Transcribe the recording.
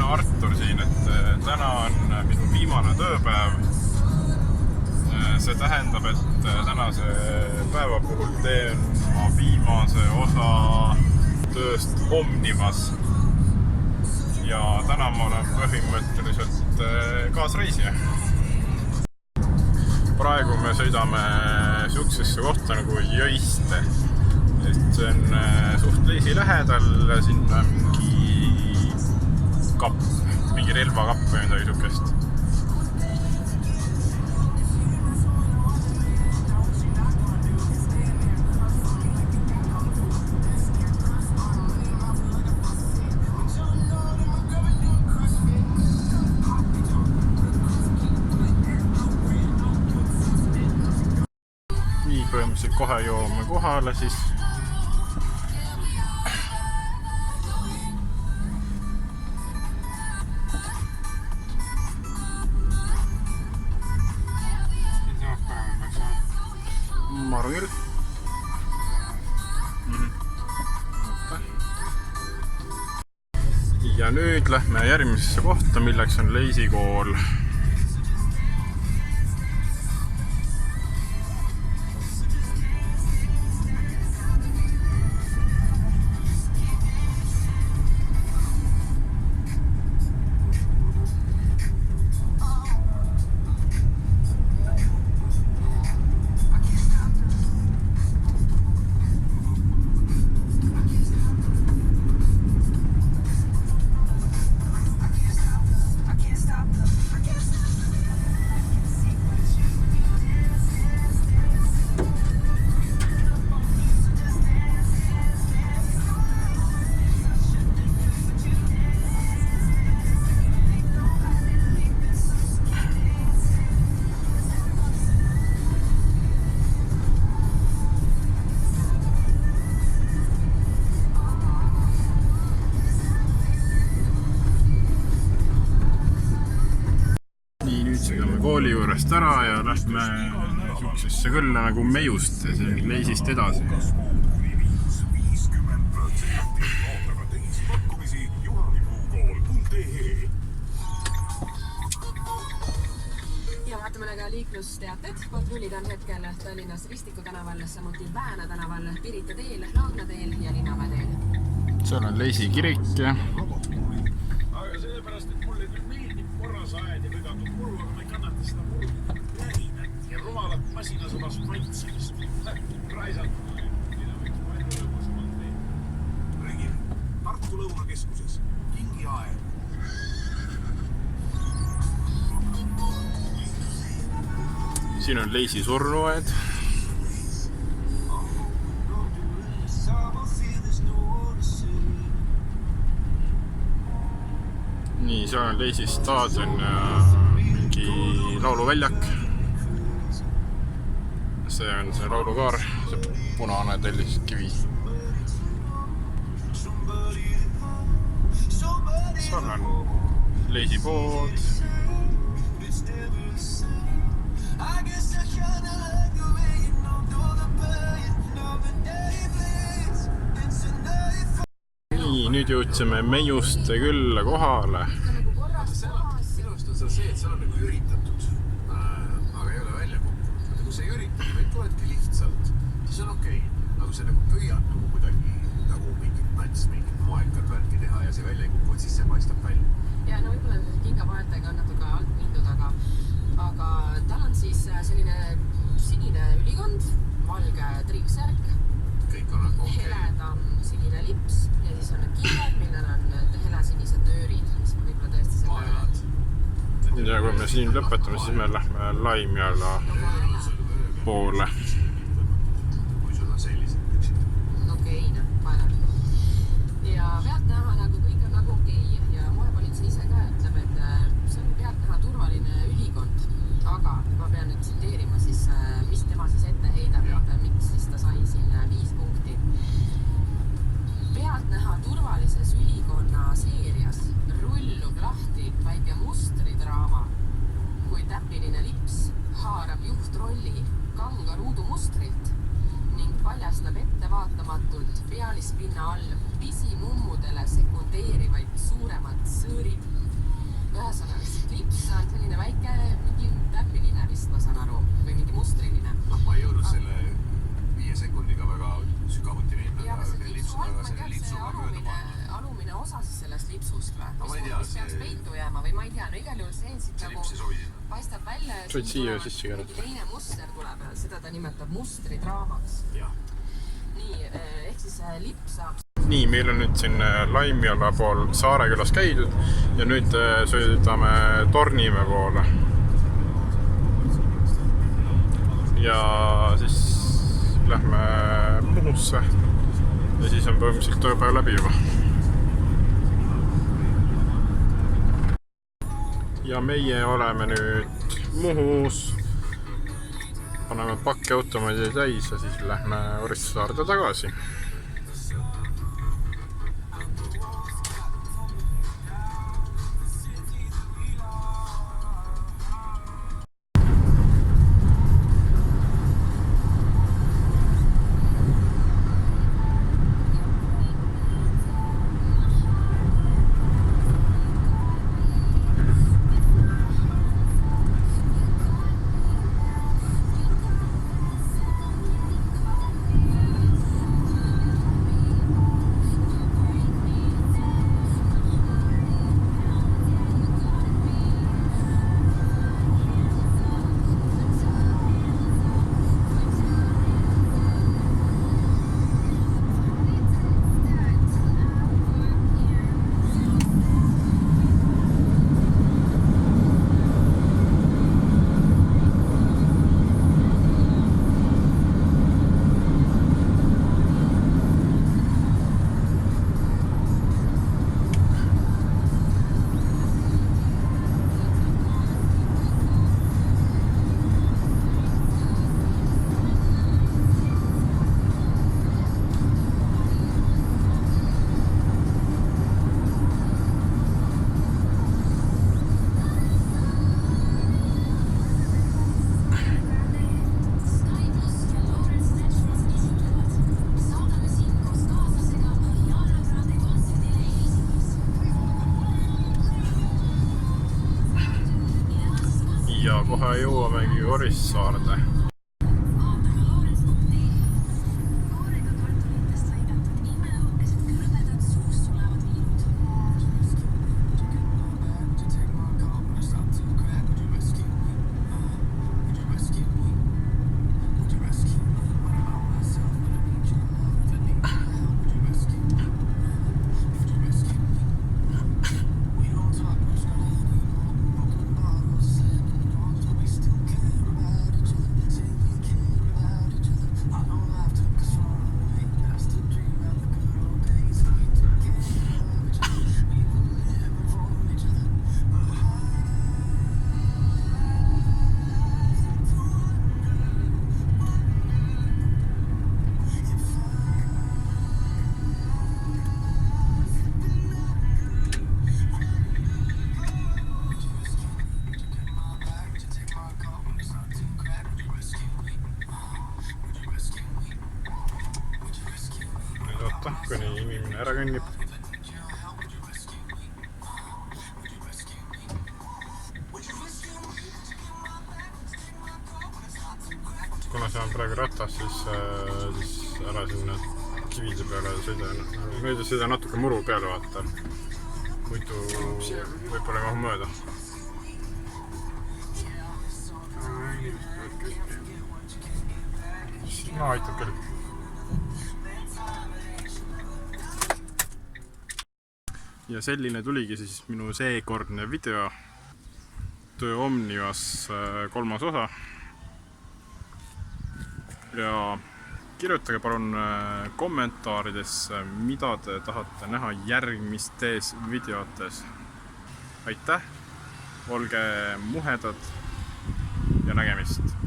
Artur siin, et täna on minu viimane tööpäev. See tähendab, et tänase päeva puhul teen ma viimase osa tööst Omnivas. Ja täna ma olen põhimõtteliselt kaasreisija. Praegu me sõidame siuksesse kohta nagu Jõiste. See on suht Leisi lähedal, sinna mingi kapp, mingi relvakapp või midagi siukest. Nii põhimõtteliselt kohe joome kohale siis. Ma arvan küll. Ja nüüd lähme järgmisesse kohta, milleks on Leisi kool. Sõidame kooli juurest ära ja lähme siuksesse kõlla nagu Mejust ja see on Leisist edasi. Ja vaatame ka liiklusteated. Patrullid on hetkel Tallinnas Ristiku tänaval, samuti Vääna tänaval, Pirita teel, Laagna teel ja Linnamäe teel. Seal on Leisi kirik ja aga sellepärast, et mulle nüüd meeldib korras ajad ja lõigatud muru, aga ma ei kannata seda muru lähinat ja rumalat masinasõbas maitsemist. Raisalt, mida võiks palju lõbusamalt teha. Regin, Tartu Lõunakeskuses, Kingi aeg. siin on Leisi surnuaed. Nii, seal on Leisi staadion ja mingi lauluväljak. See on see laulukaar, see punane telliskivi. Seal on Leisi pood. Nii, nüüd jõudsime Mejuste külla kohale. Sinust on seal see, et seal on nagu üritatud, aga ei ole välja kukkunud. Aga kui sa ei ürita, vaid tuledki lihtsalt, siis on okei. Aga kui sa nagu püüad nagu kuidagi nagu mingit nats, mingit moekad värki teha ja see välja ei kukuvad, siis see paistab välja. Ja no võib-olla kingavahetega on natuke alt mindud, aga tal on siis selline sinine ülikond, valge triiksärk, Kõik on nagu okei. heledam sinine lips ja siis on need kingad, millel on helesinised nöörid, mis võib-olla tõesti selle Vaelad. Ja kui me siin lõpetame, siis me lähme Laimjala poole. Kui sul on sellised püksid. okei, vaelad. Ja pealt näha nagu kõik on nagu okei ja moepolitsei ise ka ütleb, et see on pealt näha turvaline ülikond, aga ma pean nüüd tsiteerima siis, mis tema siis ette heidab, et miks siis ta sai siin 5 punkti. Pealt näha turvalises ülikonna seerias rullub lahti väike mustridraama, kui täpiline lips haarab juhtrolli kanga ruudumustrilt ning paljastab ettevaatamatult pealispinna all pisimummudele sekundeerivaid suuremad sõõrid. ühesõnaga, siis lips on selline väike mingi täpiline vist, ma saan aru, või mingi mustriline. Ma ei jõudnud selle 5 sekundiga väga sügavuti minna. Ja aga see lipsu alt, ma ei tea, see alumine osa siis sellest lipsust või? Mis peaks peitu jääma või ma ei tea, no igal juhul see siit nagu paistab välja ja siin mingi teine muster tuleb ja seda ta nimetab mustridraamaks. Nii, ehk siis lips saab... Nii, meil on nüüd siin Laimjala pool Saarekülas käidud ja nüüd sõidame Tornimäe poole. Ja siis lähme Muhusse ja siis on põhimõtteliselt tööpäev läbi juba. Ja meie oleme nüüd Muhus, paneme pakkeautomaadi täis ja siis lähme Orissaarde tagasi. Ja kohe jõuamegi Orissaarde. Kuni inimene ära kõnnib. Kuna see on praegu ratas, siis ära sinna kivide peale sõida. Mööda sõida natuke muru peale vaata. Muidu võib-olla mahu mööda. No aitab küll. Ja selline tuligi siis minu seekordne video Töö Omnivas 3. osa. Ja kirjutage palun kommentaaridesse, mida te tahate näha järgmistes videotes. Aitäh, olge muhedad ja nägemist!